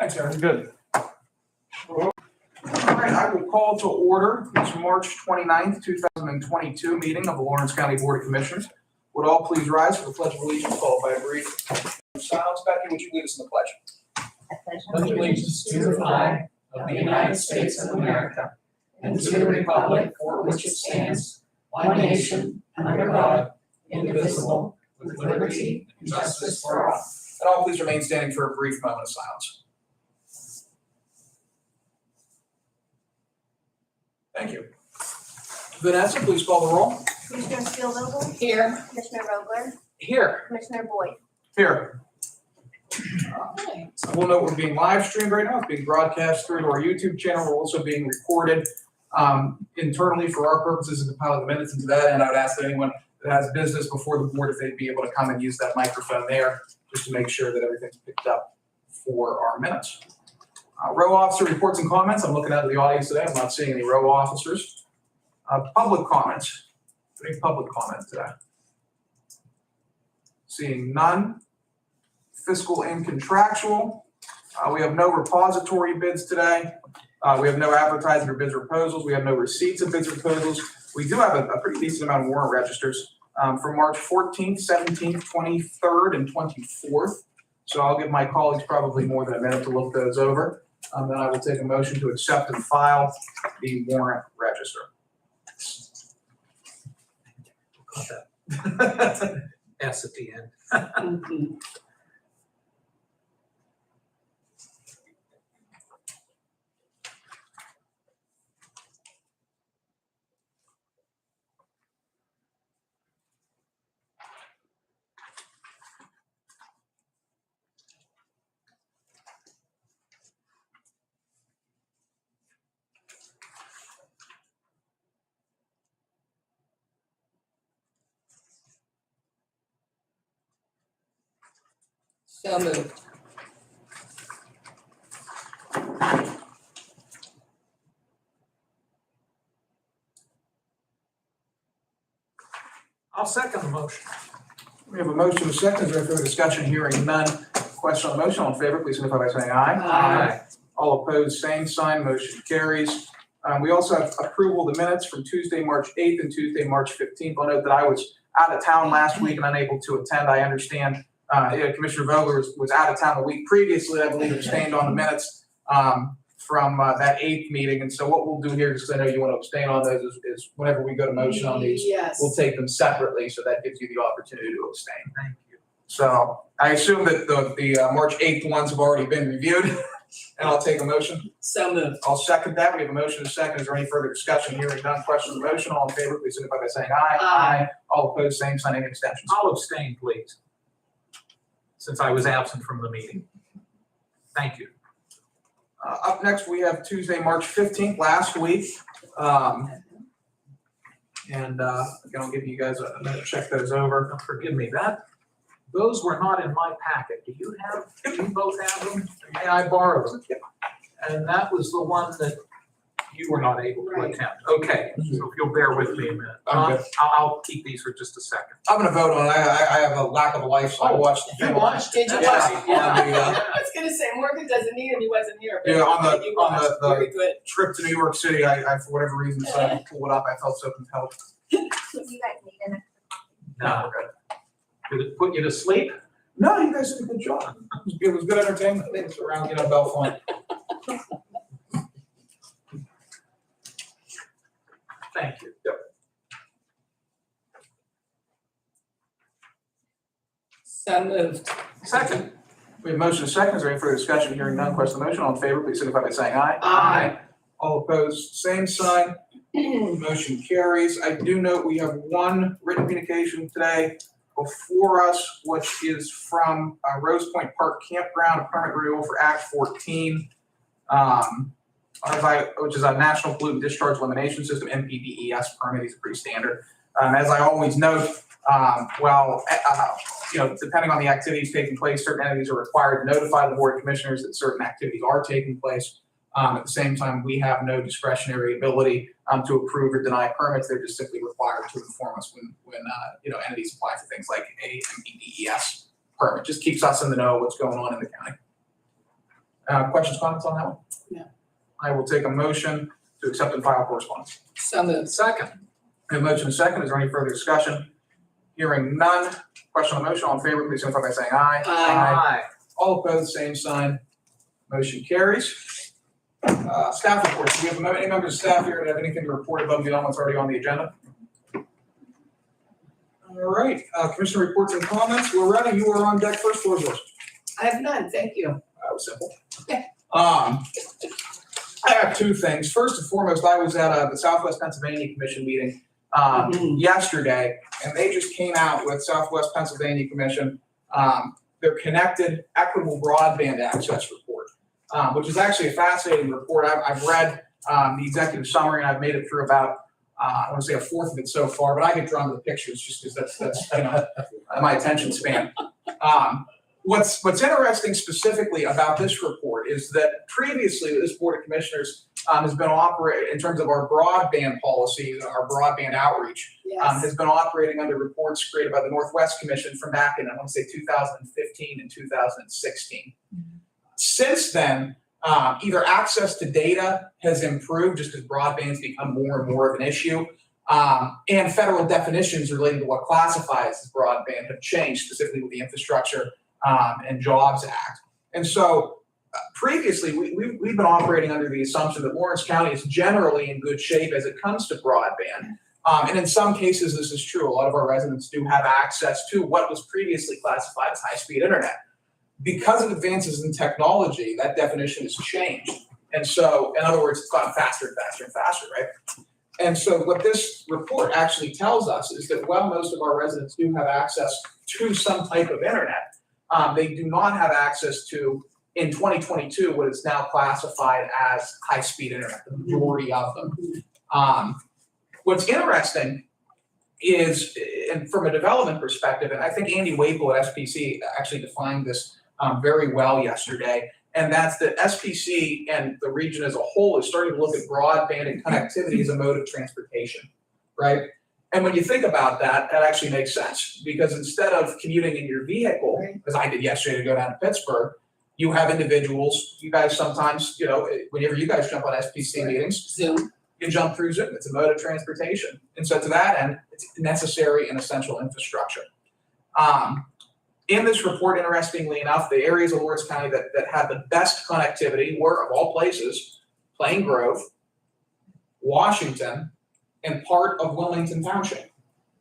Thanks, Aaron. Good. All right, I will call to order this March 29th, 2022 meeting of the Lawrence County Board of Commissioners. Would all please rise for the Pledge of Allegiance, followed by a brief silence. Becky, would you lead us in the pledge? I pledge allegiance to the flag of the United States of America and to the republic for which it stands, one nation, under God, indivisible, with liberty and justice for all. And all please remain standing for a brief moment of silence. Thank you. Vanessa, please call the roll. Commissioner Steelvogel? Here. Commissioner Vogler? Here. Commissioner Boyd? Here. I will note we're being live streamed right now. It's being broadcast through to our YouTube channel. We're also being recorded internally for our purposes and compiling the minutes into that. And I would ask that anyone that has business before the board, if they'd be able to come and use that microphone there, just to make sure that everything's picked up for our minutes. Row officer reports and comments. I'm looking out at the audience today. I'm not seeing any row officers. Public comments. Any public comment today? Seeing none. Fiscal and contractual. We have no repository bids today. We have no advertising or bids or proposals. We have no receipts of bids or proposals. We do have a pretty decent amount of warrant registers for March 14th, 17th, 23rd, and 24th. So I'll give my colleagues probably more than a minute to look those over. Then I will take a motion to accept and file the warrant register. S at the end. So moved. I'll second the motion. We have a motion and a second. Is there further discussion? Hearing none. Question on the motion. All in favor, please signify by saying aye. Aye. All opposed, same sign. Motion carries. We also have approval of the minutes from Tuesday, March 8th and Tuesday, March 15th. I'll note that I was out of town last week and unable to attend. I understand Commissioner Vogler was out of town the week previously. I believe abstained on the minutes from that 8th meeting. And so what we'll do here, because I know you want to abstain on those, is whenever we go to motion on these, Yes. we'll take them separately. So that gives you the opportunity to abstain. Thank you. So I assume that the March 8th ones have already been reviewed, and I'll take a motion. So moved. I'll second that. We have a motion and a second. Is there any further discussion? Hearing none. Question on the motion. All in favor, please signify by saying aye. Aye. All opposed, same sign. Any abstentions? I'll abstain, please, since I was absent from the meeting. Thank you. Up next, we have Tuesday, March 15th, last week. And again, I'll give you guys a minute to check those over. Now, forgive me, those were not in my packet. Do you both have them? May I borrow them? And that was the one that you were not able to attend. Okay, so if you'll bear with me a minute. I'm good. I'll keep these for just a second. I'm going to vote on it. I have a lack of a life, so I watched the You film. watched? Did you Yeah, watch? on the, I was gonna say Morgan doesn't need him. He wasn't here. But Yeah, on the- you on watched. the- Very good. trip to New York City, I for whatever reason decided to pull it up. I felt so compelled. You guys need an extra copy. No, did it put you to sleep? No, you guys did a good job. It was good entertainment. Things around, Belfont. Thank you. So moved. Second. We have motion and second. Is there any further discussion? Hearing none. Question on the motion. All in favor, please signify by saying aye. Aye. All opposed, same sign. Motion carries. I do note we have one written communication today before us, which is from Rose Point Park Campground, a permit renewal for Act 14, which is a National Pollutant Discharge Elimination System, NPDES permit. These are pretty standard. As I always note, depending on the activities taking place, certain entities are required to notify the Board of Commissioners that certain activities are taking place. At the same time, we have no discretionary ability to approve or deny permits. They're just simply required to inform us when entities apply for things like a NPDES permit. Just keeps us in the know of what's going on in the county. Questions, comments on that one? No. I will take a motion to accept and file correspondence. So moved. Second. We have a motion and a second. Is there any further discussion? Hearing none. Question on the motion, all in favor, please signify by saying aye. Aye. All opposed, same sign. Motion carries. Staff reports. Do we have any members of staff here that have anything to report above and beyond what's already on the agenda? All right, commissioner reports and comments. Loretta, you are on deck first. Floor is yours. I have none, thank you. That was simple. I have two things. First and foremost, I was at the Southwest Pennsylvania Commission meeting yesterday, and they just came out with Southwest Pennsylvania Commission, their Connected Equitable Broadband Access Report, which is actually a fascinating report. I've read the executive summary, and I've made it through about, I want to say a fourth of it so far, but I get drawn to the pictures just because that's my attention span. What's interesting specifically about this report is that previously this Board of Commissioners has been operating, in terms of our broadband policy, our broadband outreach, has been operating under reports created by the Northwest Commission from back in, I want to say 2015 and 2016. Since then, either access to data has improved just because broadband's become more and more of an issue, and federal definitions relating to what classifies as broadband have changed, specifically with the Infrastructure and Jobs Act. And so previously, we've been operating under the assumption that Lawrence County is generally in good shape as it comes to broadband. And in some cases, this is true. A lot of our residents do have access to what was previously classified as high-speed internet. Because of advances in technology, that definition has changed. And so, in other words, it's gotten faster and faster and faster, right? And so what this report actually tells us is that while most of our residents do have access to some type of internet, they do not have access to, in 2022, what is now classified as high-speed internet, the majority of them. What's interesting is, and from a development perspective, and I think Andy Wakel at SPC actually defined this very well yesterday, and that's that SPC and the region as a whole is starting to look at broadband and connectivity as a mode of transportation, right? And when you think about that, that actually makes sense, because instead of commuting in your vehicle, as I did yesterday to go down to Pittsburgh, you have individuals, you guys sometimes, whenever you guys jump on SPC meetings, Zoom. you can jump through Zoom. It's a mode of transportation. And so to that end, it's necessary and essential infrastructure. In this report, interestingly enough, the areas of Lawrence County that had the best connectivity were, of all places, Plain Grove, Washington, and part of Wilmington Township.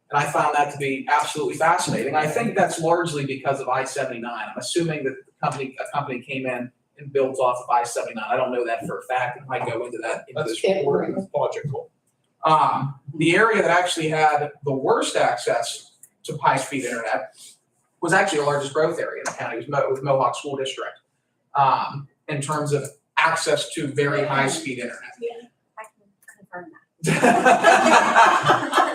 And I found that to be absolutely fascinating. I think that's largely because of I-79. I'm assuming that a company came in and built off of I-79. I don't know that for a fact. It might go into that in this report. That's logical. The area that actually had the worst access to high-speed internet was actually the largest growth area in the county. It was Mohawk School District, in terms of access to very high-speed internet. I can confirm that.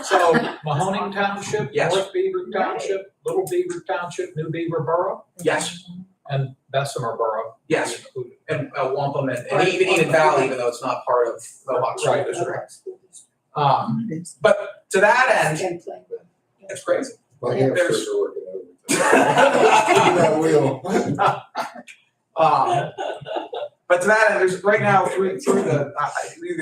So Mahoning Township, Yes. North Beaver Township, Little Beaver Township, New Beaver Borough, Yes, and Bessemer Borough. yes, and Wampum and even Eden Valley, even though it's not part of Mohawk School Right. District. But to that end, it's crazy. My There's- hamsters are working overtime. That wheel. But to that end, there's right now through the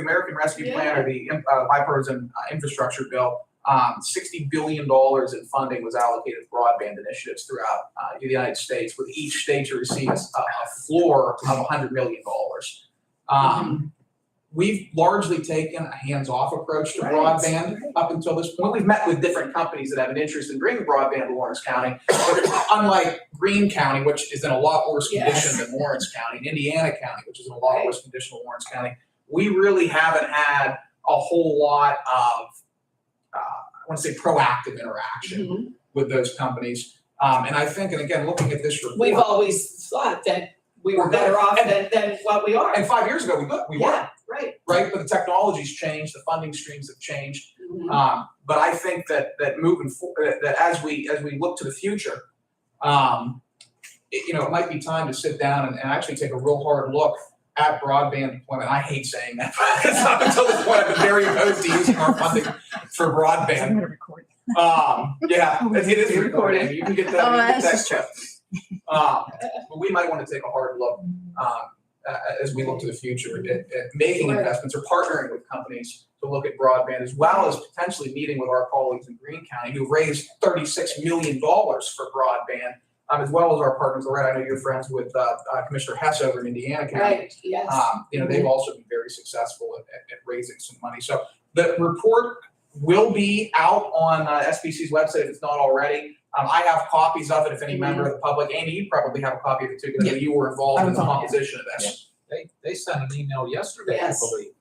American Rescue Plan or the bipartisan infrastructure bill, $60 billion in funding was allocated to broadband initiatives throughout the United States, with each state to receive a floor of $100 million. We've largely taken a hands-off approach to broadband up until this point. We've met with different companies that have an interest in bringing broadband to Lawrence County, but unlike Greene County, which is in a lot worse condition than Lawrence County, and Indiana County, which is in a lot worse condition than Lawrence County, we really haven't had a whole lot of, I want to say, proactive interaction with those companies. And I think, and again, looking at this report. We've always thought that we were better off than what we are. And 5 years ago, we were. Right. But the technology's changed, the funding streams have changed. But I think that moving forward, that as we look to the future, it might be time to sit down and actually take a real hard look at broadband deployment. I hate saying that, but it's up until this point, I've been very opposed to using our funding for broadband. Yeah, it is recording. You can get that. Oh, you can get that's that checked. But we might want to take a hard look as we look to the future at making investments or partnering with companies to look at broadband, as well as potentially meeting with our colleagues in Greene County who raised $36 million for broadband, as well as our partners. Loretta, I know you're friends with Commissioner Hess over in Indiana County. Right, yes. They've also been very successful at raising some money. So the report will be out on SBC's website if it's not already. I have copies of it if any member of the public. Andy, you probably have a copy of it too, because you were involved in the composition of this. They sent an email yesterday, I Yes. believe.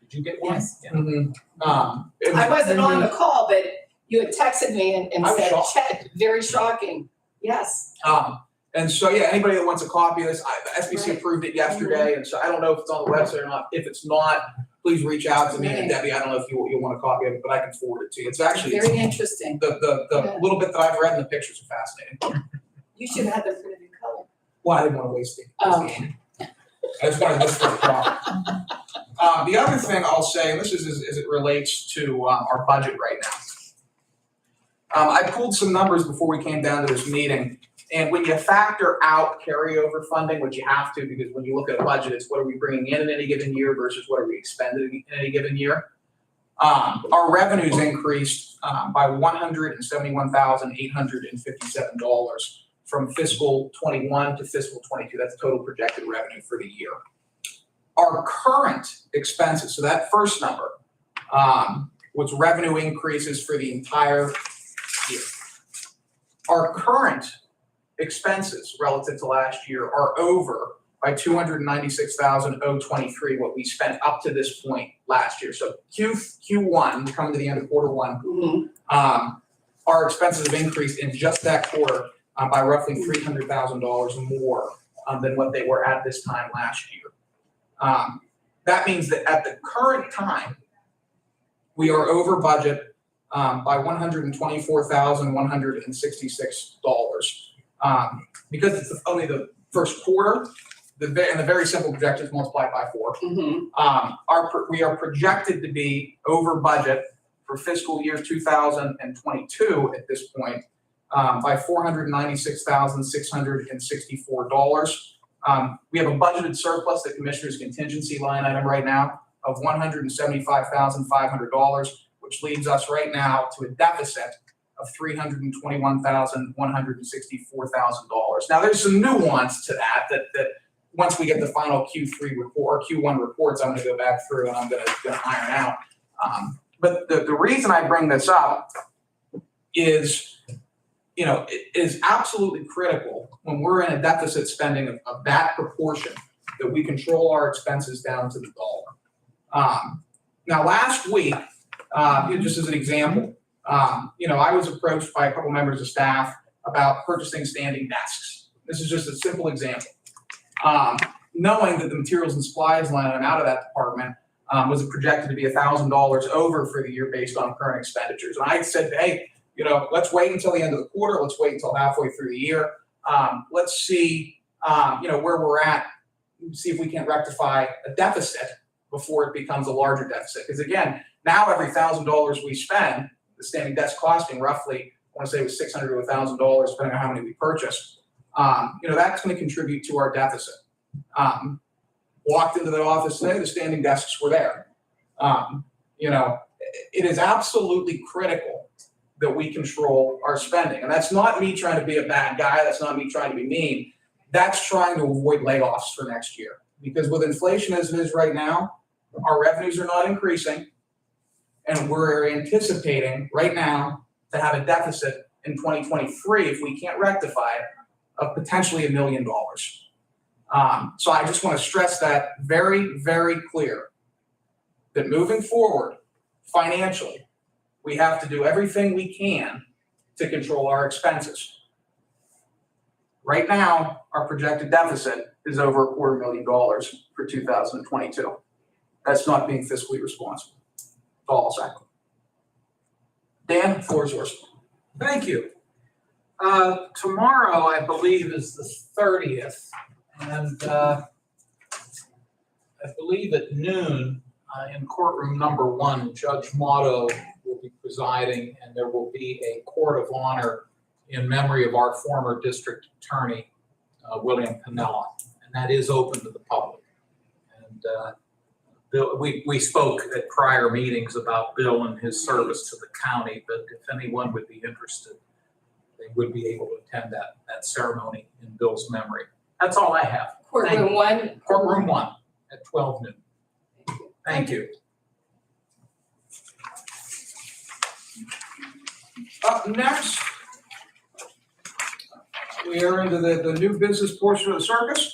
Did you get one? Yes. Yeah. I wasn't on the call, but you had texted me and I was said, shocked. Chet, very shocking. Yes. And so, yeah, anybody that wants a copy of this, the SBC Right. approved it yesterday, and so I don't know if it's on the website or not. If it's not, please reach out to me and Debbie. I don't know if you'll want a copy of it, but I can forward it to you. It's actually Very interesting. the Yeah. little bit that I've read and the pictures are fascinating. You should have the printed in color. Well, I didn't want to waste it. Oh. I just wanted this for a prop. The other thing I'll say, and this is as it relates to our budget right now. I pulled some numbers before we came down to this meeting, and when you factor out carryover funding, which you have to, because when you look at a budget, it's what are we bringing in any given year versus what are we expending in any given year. Our revenues increased by $171,857 from fiscal 21 to fiscal 22. That's total projected revenue for the year. Our current expenses, so that first number, was revenue increases for the entire year. Our current expenses relative to last year are over by $296,023 what we spent up to this point last year. So Q1, we're coming to the end of quarter one, our expenses have increased in just that quarter by roughly $300,000 more than what they were at this time last year. That means that at the current time, we are over budget by $124,166. Because it's only the first quarter, and the very simple projections multiplied by 4. We are projected to be over budget for fiscal year 2022 at this point by $496,664. We have a budgeted surplus, the commissioner's contingency line item right now, of $175,500, which leads us right now to a deficit of $321,164,000. Now, there's some nuance to that once we get the final Q3 report or Q1 reports, I'm going to go back through and I'm going to iron out. But the reason I bring this up is, it is absolutely critical when we're in a deficit spending of that proportion that we control our expenses down to the dollar. Now, last week, just as an example, I was approached by a couple members of staff about purchasing standing desks. This is just a simple example. Knowing that the materials and supplies line item out of that department was projected to be $1,000 over for the year based on current expenditures. And I said, hey, let's wait until the end of the quarter. Let's wait until halfway through the year. Let's see, where we're at, see if we can rectify a deficit before it becomes a larger deficit. Because again, now every $1,000 we spend, the standing desk costing roughly, I want to say it was $600 to $1,000, depending on how many we purchased. That's going to contribute to our deficit. Walked into the office today, the standing desks were there. It is absolutely critical that we control our spending. And that's not me trying to be a bad guy. That's not me trying to be mean. That's trying to avoid layoffs for next year. Because with inflation as it is right now, our revenues are not increasing. And we're anticipating right now to have a deficit in 2023, if we can't rectify it, of potentially $1 million. So I just want to stress that very, very clear, that moving forward financially, we have to do everything we can to control our expenses. Right now, our projected deficit is over $250,000 for 2022. That's not being fiscally responsible. That's all I'll say. Dan, the floor is yours. Thank you. Tomorrow, I believe, is the 30th, and I believe at noon in courtroom number 1, Judge Motto will be presiding, and there will be a court of honor in memory of our former district attorney, William Piniella, and that is open to the public. And Bill, we spoke at prior meetings about Bill and his service to the county, but if anyone would be interested, they would be able to attend that ceremony in Bill's memory. That's all I have. Courtroom 1. Courtroom 1 at 12 noon. Thank you. Up next, we are into the new business portion of the circus.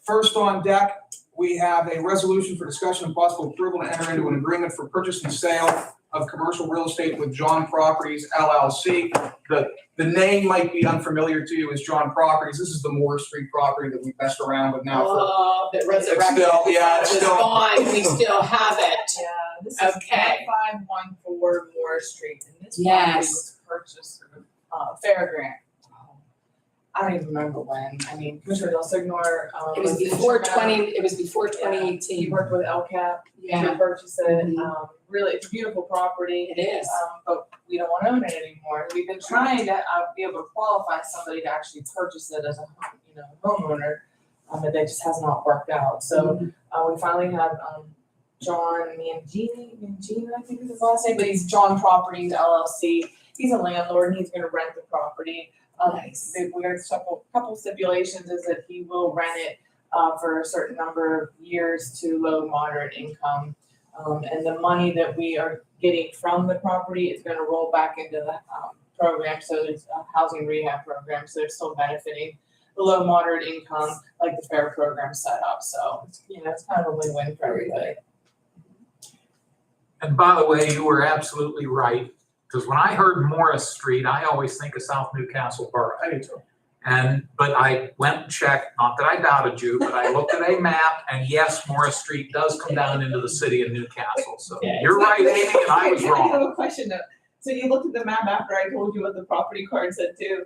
First on deck, we have a resolution for discussion and possible approval to enter into an agreement for purchase and sale of commercial real estate with John Properties LLC. The name might be unfamiliar to you as John Properties. This is the Moore Street property that we messed around with now for. Oh, the resurrection. It's still- Fine, we still have it. Yeah, this is Okay. 1514 Moore Street, and this property Yes. was purchased through Fair Grant. I don't even remember when. I mean, Commissioner Del Signor. It was before 2018. He worked with LCAP Yeah. to purchase it. Mhm. Really, it's a beautiful property. It is. But we don't want to own it anymore. We've been trying to be able to qualify somebody to actually purchase it as a homeowner, but that just has not worked out. So we finally have John Mangini, I think is his last name, but he's John Properties LLC. He's a landlord and he's going to rent the property. Nice. We have a couple stipulations is that he will rent it for a certain number of years to low moderate income. And the money that we are getting from the property is going to roll back into the program. So there's a housing rehab program. So they're still benefiting the low moderate income like the FAIR program set up. So it's kind of a win-win for everybody. And by the way, you were absolutely right, because when I heard Morris Street, I always think of South Newcastle Borough. I do too. But I went and checked, not that I doubted you, but I looked at a map, and yes, Morris Street does come down into the city of Newcastle. So Yeah, you're right, Amy, and I was I wrong. have a question though. So you looked at the map after I told you what the property card said too?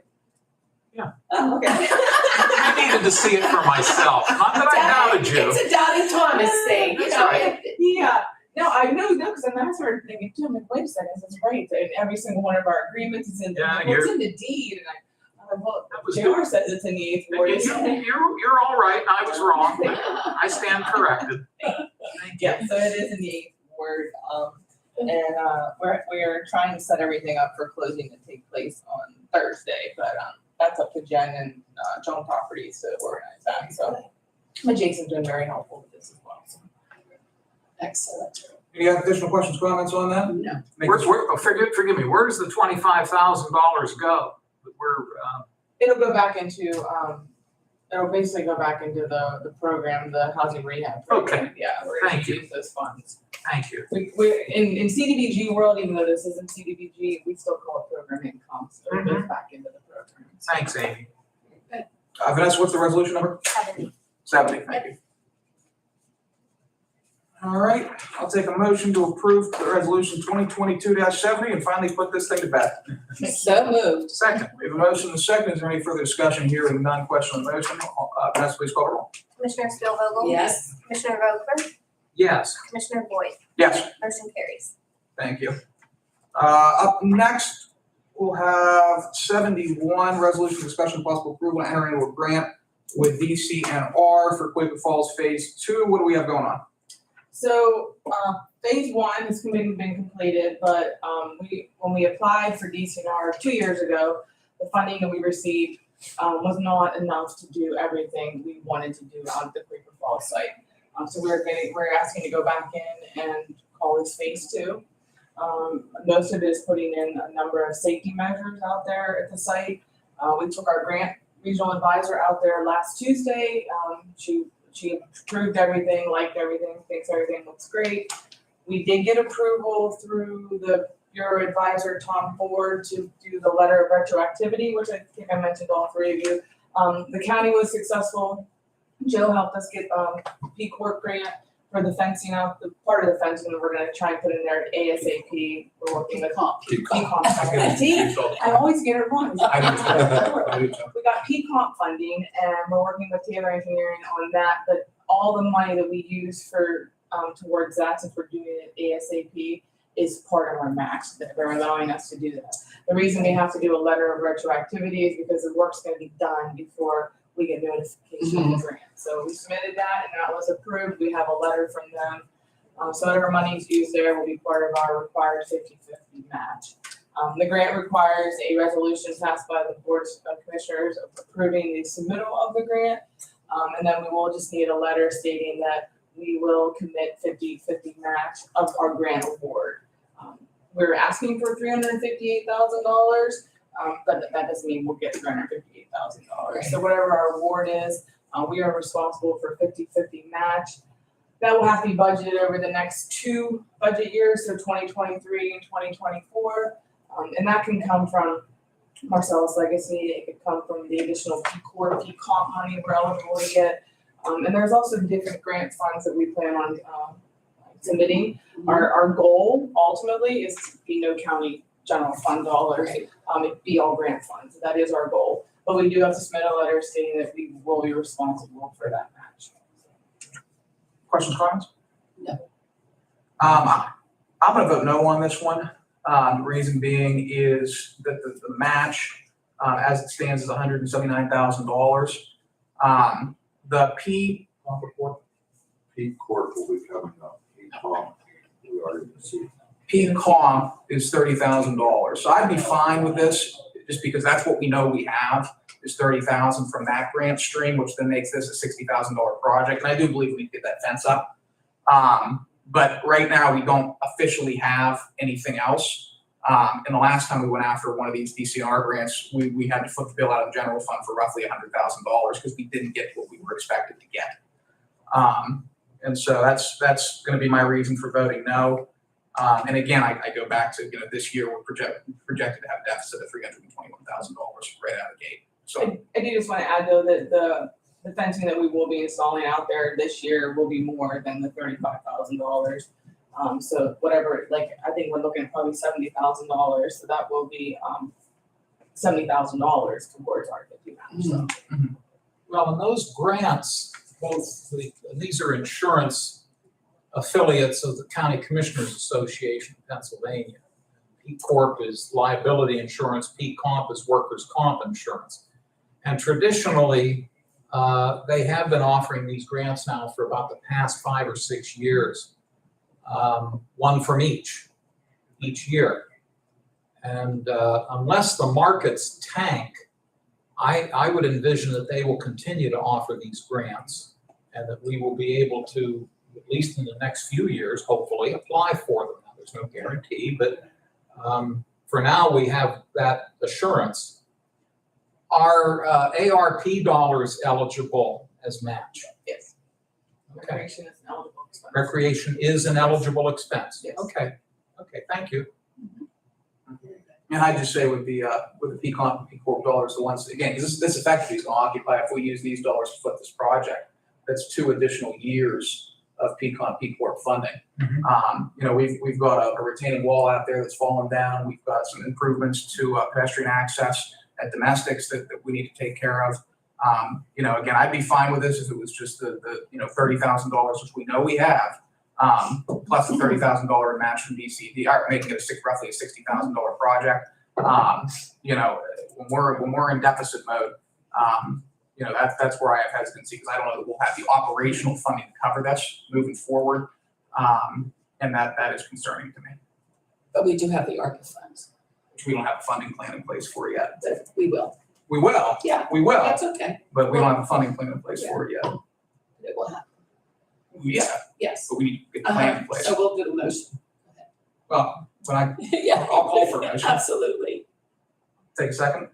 Yeah. Oh, okay. I needed to see it for myself, not that I doubted you. It's a Doubting Thomas thing, you That's know. right. Yeah, no, I know, because then I started thinking too, I'm like, wait a second, this is right, and every single one of our agreements is in, Yeah, it's in the deed, and I'm like, well, That was JR says it's in the 8th ward. You're all right, and I was wrong. I stand corrected. Thank you. Yeah, so it is in the 8th ward, and we're trying to set everything up for closing to take place on Thursday, but that's up to Jen and John Properties to organize that, so. But Jason's been very helpful with this as well, so. Excellent. Any additional questions, comments on that? No. Forgive me, where does the $25,000 go? It'll go back into, it'll basically go back into the program, the housing rehab program. Okay. Yeah, we're gonna Thank you. use those funds. Thank you. We're in CDBG world, even though this isn't CDBG, we still call it program income, so it goes back into the program. Thanks, Amy. Vanessa, what's the resolution number? 70. 70, thank you. All right, I'll take a motion to approve the resolution 2022-70 and finally put this thing to bed. So moved. Second. We have a motion and a second. Is there any further discussion here with non-question on the motion? Vanessa, please call the roll. Commissioner Spielvogel? Yes. Commissioner Vogler? Yes. Commissioner Boyd? Yes. Motion carries. Thank you. Up next, we'll have 71, resolution discussion and possible approval to enter into a grant with DCNR for Quaker Falls Phase 2. What do we have going on? So, phase 1 has been completed, but, when we applied for DCNR 2 years ago, the funding that we received, was not enough to do everything we wanted to do on the Quaker Falls site. So we're asking to go back in and call this phase 2. Most of it is putting in a number of safety measures out there at the site. We took our grant regional advisor out there last Tuesday. She approved everything, liked everything, thinks everything looks great. We did get approval through the Bureau Advisor, Tom Ford, to do the letter of retroactivity, which I think I mentioned to all three of you. The county was successful. Joe helped us get P Corp grant for the fencing out, the part of the fencing that we're gonna try and put in there ASAP. We're working with PCOMP. See, I always get it wrong. We got PCOMP funding and we're working with Taylor Engineering on that, but all the money that we use for towards that, since we're doing it ASAP, is part of our match that they're allowing us to do that. The reason we have to do a letter of retroactivity is because the work's gonna be done before we get notification of the grant. So we submitted that and that was approved. We have a letter from them. So whatever money's used there will be part of our required 50/50 match. The grant requires a resolution passed by the Board of Commissioners approving the submittal of the grant. And then we will just need a letter stating that we will commit 50/50 match of our grant award. We're asking for $358,000, but that doesn't mean we'll get $358,000. So whatever our award is, we are responsible for 50/50 match. That will have to be budgeted over the next 2 budget years, so 2023 and 2024. And that can come from Marcellus Legacy, it could come from the additional P comp money we're eligible to get. And there's also different grant funds that we plan on submitting. Our goal ultimately is to be no county general fund dollars. It be all grant funds. That is our goal. But we do have to submit a letter stating that we will be responsible for that match. Questions, comments? No. I'm gonna vote no on this one. The reason being is that the match, as it stands, is $179,000. The P Corp will be coming up. We already received. comp is $30,000. So I'd be fine with this, just because that's what we know we have, is $30,000 from that grant stream, which then makes this a $60,000 project. And I do believe we can get that fence up. But right now, we don't officially have anything else. And the last time we went after one of these DCR grants, we had to foot the bill out of the general fund for roughly $100,000 because we didn't get what we were expected to get. And so that's going to be my reason for voting no. And again, I go back to, this year we're projected to have a deficit of $321,000 right out of the gate. So I do just want to add though that the fencing that we will be installing out there this year will be more than the $35,000. So whatever, I think we're looking at probably $70,000. So that will be $70,000 towards our 50 match. So. Well, and those grants, these are insurance affiliates of the County Commissioners Association of Pennsylvania. P Corp is liability insurance, P Comp is workers' comp insurance. And traditionally, they have been offering these grants now for about the past 5 or 6 years, one from each year. And unless the markets tank, I would envision that they will continue to offer these grants and that we will be able to, at least in the next few years, hopefully apply for them. Now, there's no guarantee, but for now we have that assurance. Are ARP dollars eligible as match? Yes. Okay. Recreation is an eligible expense. Recreation is an eligible expense? Yes. Okay, thank you. And I just say with the P comp and P Corp dollars, the ones, again, because this effectively is going to occupy, if we use these dollars to foot this project, that's 2 additional years of P comp, P Corp funding. We've got a retaining wall out there that's fallen down. We've got some improvements to pedestrian access at domestics that we need to take care of. Again, I'd be fine with this if it was just the $30,000, which we know we have, plus the $30,000 match from DCD, making it roughly a $60,000 project. When we're in deficit mode, that's where I have hesitancy, because I don't know that we'll have the operational funding to cover this moving forward, and that is concerning to me, But we do have the ARPA funds, which we don't have a funding plan in place for yet. but we will. We will. Yeah. We will, That's okay. but we don't have a funding plan in place for it yet. It will happen. Yeah, Yes. but we need to get the plan in place. So we'll do a motion. Well, when Yeah. I'll call for a motion. Absolutely. Take a second.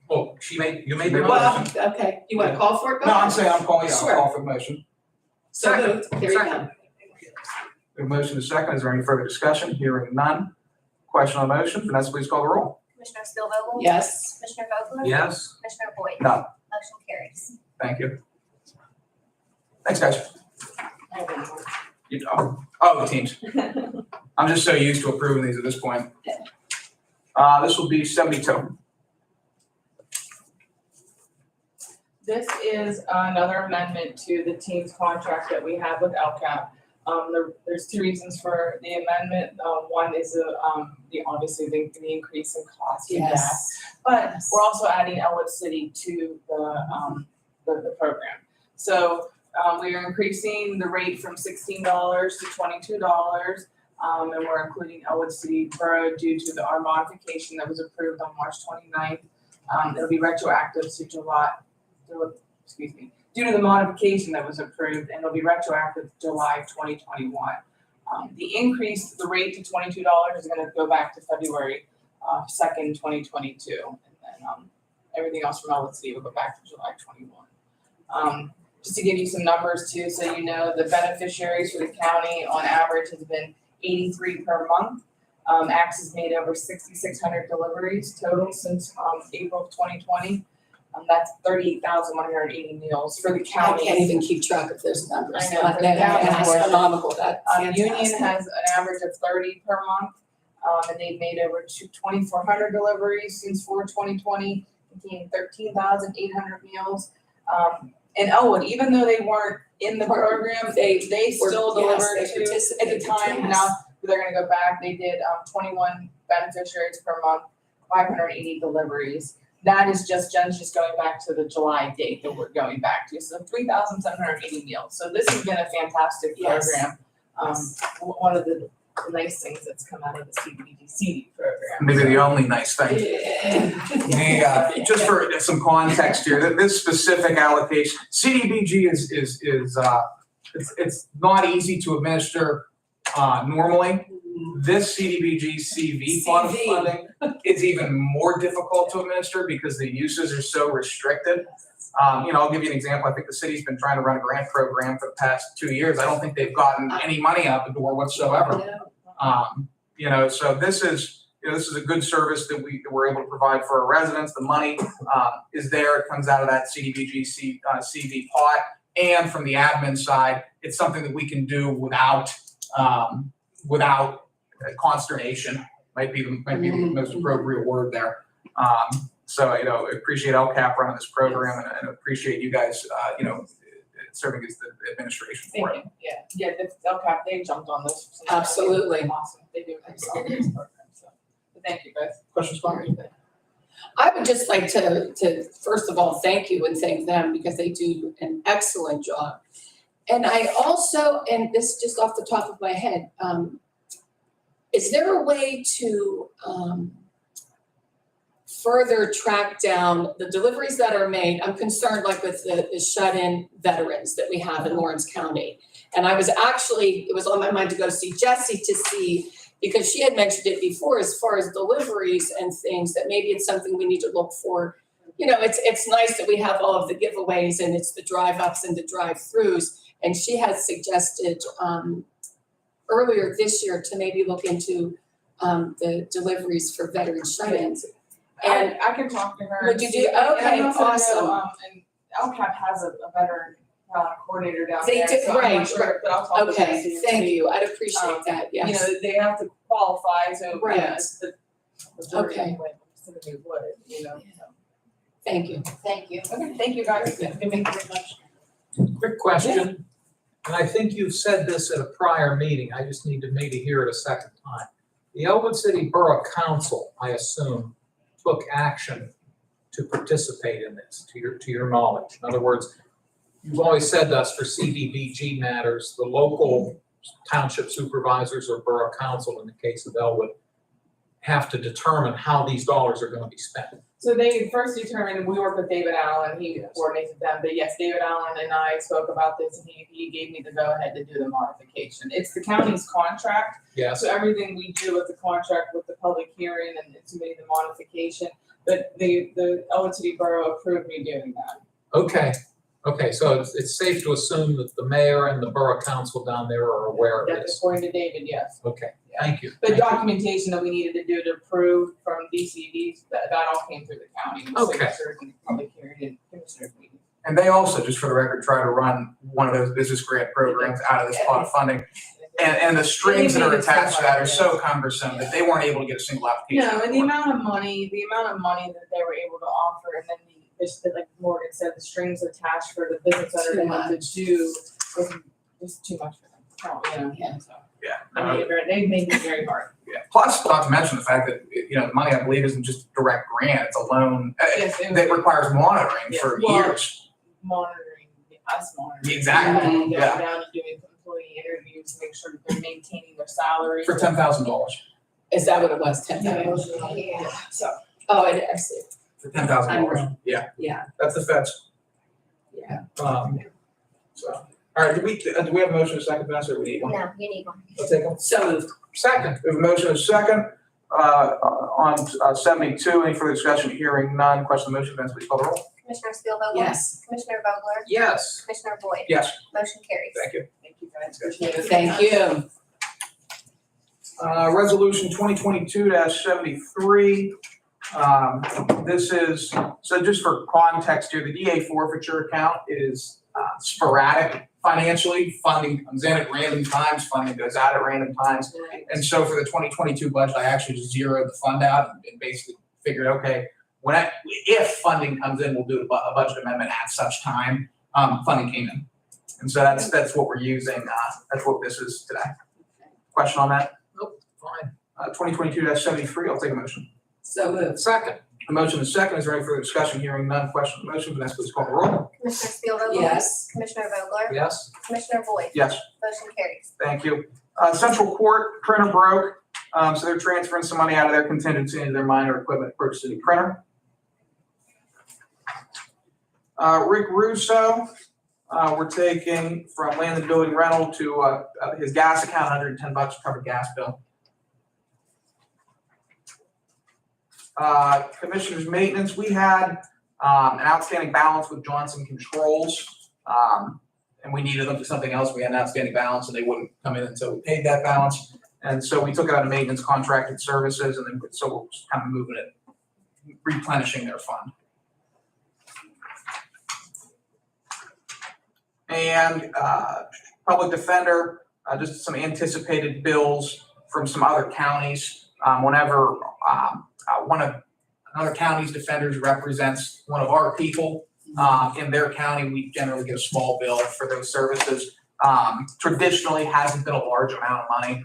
Well, you made the Well, motion. okay. You want to call for it? Go No, ahead. I'm saying I'll call Sure. for the motion. So moved. Here you go. Second. The motion is second. Is there any further discussion? Hearing none. Question on the motion. Vanessa, please call the roll. Commissioner Steelvogel? Yes. Commissioner Vogler? Yes? Commissioner Boyd? No. Motion carries. Thank you. Thanks, guys. I don't know. The teams. I'm just so used to approving these at this point. This will be 72. This is another amendment to the team's contract that we have with LCAP. There's 2 reasons for the amendment. One is obviously the increase in cost of gas. Yes. But we're also adding Elwood City to the the program. So, we are increasing the rate from $16 to $22. And we're including Elwood City Borough due to our modification that was approved on March 29th. It'll be retroactive to due to the modification that was approved, and it'll be retroactive to July 2021. The increase, the rate to $22 is gonna go back to February 2nd, 2022. And then everything else from Elwood City will go back to July 21. Just to give you some numbers too, so you know, the beneficiaries for the county on average has been 83 per month. Axe has made over 6,600 deliveries total since April of 2020. That's 38,180 meals for the I county. can't even keep track of those numbers. I know, but that That's was- phenomenal, that's Union fantastic. has an average of 30 per month, and they've made over 2,400 deliveries since 2020, containing 13,800 meals. And Elwood, even though they weren't in the program, they still delivered Yes, they to, at participated, the time, yes. now they're gonna go back, they did 21 beneficiaries per month, 580 deliveries. That is just going back to the July date that we're going back to, so 3,780 meals. So this has been a fantastic Yes. program. One of the nice things that's come out of the CDBG program. Maybe the only nice thing. Yeah. Just for some context here, that this specific allocation, CDBG it's not easy to administer normally. This CDBG CV fund CV. funding is even more difficult to administer because the uses are so restricted. I'll give you an example. I think the city's been trying to run a grant program for the past 2 years. I don't think they've gotten any money out the door whatsoever. So this is a good service that we're able to provide for our residents. The money is there. It comes out of that CDBG CV pot. And from the admin side, it's something that we can do without consternation. Might be the most appropriate word there. I appreciate LCAP running this program and appreciate you guys, serving as the administration for it. Thank you, yeah, the LCAP, they jumped on this. Absolutely. Awesome, they do a great program, so, but thank you guys. Questions, comments? I would just like to first of all, thank you and thank them because they do an excellent job. And I also, and this just off the top of my head, is there a way to further track down the deliveries that are made? I'm concerned like with the shut-in veterans that we have in Lawrence County. And I was actually, it was on my mind to go see Jessie to see, because she had mentioned it before as far as deliveries and things, that maybe it's something we need to look for. It's nice that we have all of the giveaways and it's the drive-ups and the drive-throughs. And she has suggested earlier this year to maybe look into the deliveries for veteran shut-ins. And I can talk to her. Would and you see. do- And okay, I also know, awesome. and LCAP has a veteran coordinator down They there, do, so I'm right, not sure, but I'll talk to them. Okay, thank you, I'd appreciate that, yes. They have to qualify, so, Right. yes, the majority Okay. would, typically would, so. Thank you. Thank you. Okay, thank you guys. Thank you very much. Quick question, and I think you've said this at a prior meeting, I just need to maybe hear it a second time. The Elwood City Borough Council, I assume, took action to participate in this, to your knowledge. In other words, you've always said to us for CDBG matters, the local township supervisors or borough council, in the case of Elwood, have to determine how these dollars are going to be spent. So they first determined, we work with David Allen, he coordinated them, but yes, David Allen and I spoke about this, and he gave me the go-ahead to do the modification. It's the county's contract, Yes? so everything we do with the contract, with the public hearing and submitting the modification, but the Elwood City Borough approved me doing that. Okay, so it's safe to assume that the mayor and the borough council down there are aware of That's this? according to David, yes. Okay, thank you. The Thank you. documentation that we needed to do to approve from DCD, that all came through the county. the Okay. signatures and public hearing and commissioners meeting. And they also, just for the record, try to run one of those business grant programs out of this pot of funding. And the strings that are attached to that are so cumbersome that they weren't able to get a single application. No, and the amount of money that they were able to offer, and then like Morgan said, the strings attached for the business owner to have to do was just too much for them. Yeah. So Yeah. they made it very hard. Yeah. Plus, not to mention the fact that, the money, I believe, isn't just direct grant, it's a loan Yes, it that was- requires monitoring for Well, years. monitoring, us monitoring. Exactly, Going yeah. down and doing employee interviews to make sure that they're maintaining their salary. For $10,000. Is that what it was, 10,000? Yeah, so. Oh, I see, For $10,000. Yeah, yeah, that's the feds. yeah. So, all right, do we have a motion to second, Vanessa, or we need one? No, you need one. I'll take them. So moved. Second, We have a motion and a second, on 72, any further discussion, hearing none, question on the motion, Vanessa, please call the roll. Commissioner Spielvogel? Yes. Commissioner Vogler? yes. Commissioner Boyd? Yes, Motion carries. thank you. Thank you guys, appreciate it. Thank you. Resolution 2022-73. This is, so just for context here, the DA forfeiture account is sporadic financially. Funding comes in at random times, funding goes out at random times. And so for the 2022 budget, I actually just zeroed the fund out and basically figured, okay, if funding comes in, we'll do a budget amendment at such time. Funding came in. And so that's what we're using. That's what this is today. Question on that? Fine. 2022-73, I'll take a motion. So moved. Second, A motion is second. Is there any further discussion? Hearing none. Question on the motion. Vanessa, please call the roll. Commissioner Spielvogel? Yes. Commissioner Vogler? yes. Commissioner Boyd? Yes, Motion carries. thank you. Central Court printer broke, so they're transferring some money out of their contingency into their minor equipment purchase of a new printer. Rick Russo, we're taking from land and building rental to his gas account, $110 to cover gas bill. Commissioner's maintenance, we had an outstanding balance with Johnson Controls, and we needed them for something else. We had an outstanding balance and they wouldn't come in until we paid that balance. And so we took it out of maintenance contracted services, and then so we're just kind of moving it, replenishing their fund. And public defender, just some anticipated bills from some other counties. Whenever another county's defenders represents one of our people in their county, we generally get a small bill for those services. Traditionally hasn't been a large amount of money,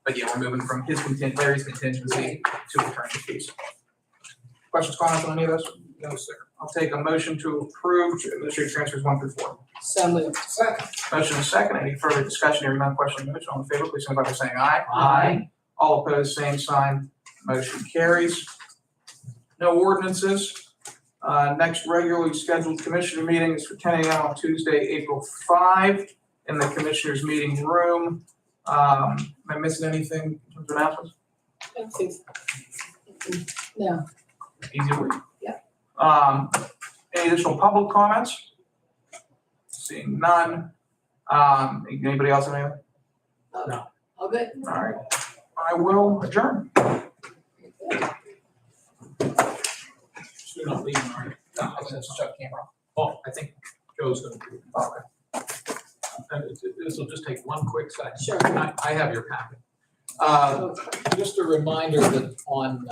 but yeah, we're moving from Larry's contingency to attorney fees. Questions, comments on any of this? No, sir. I'll take a motion to approve administrative transfers 1 through 4. So moved. Second, Motion is second. Any further discussion? Hearing none, question on the motion. All in favor, please signify by saying aye. Aye. All opposed, same sign. Motion carries. No ordinances. Next regularly scheduled commissioner meeting is for 10 a.m. on Tuesday, April 5 in the commissioners' meeting room. Am I missing anything in terms of announcements? No. Easy week. Yeah. Any additional public comments? Seeing none. Anybody else have anything? No. All good? All right. I will adjourn. you're not leaving, are you? No, I just shut the camera off. Oh, I think Joe's gonna do it. Okay. And this will just take one quick second. Sure. I have your packet. Just a reminder that on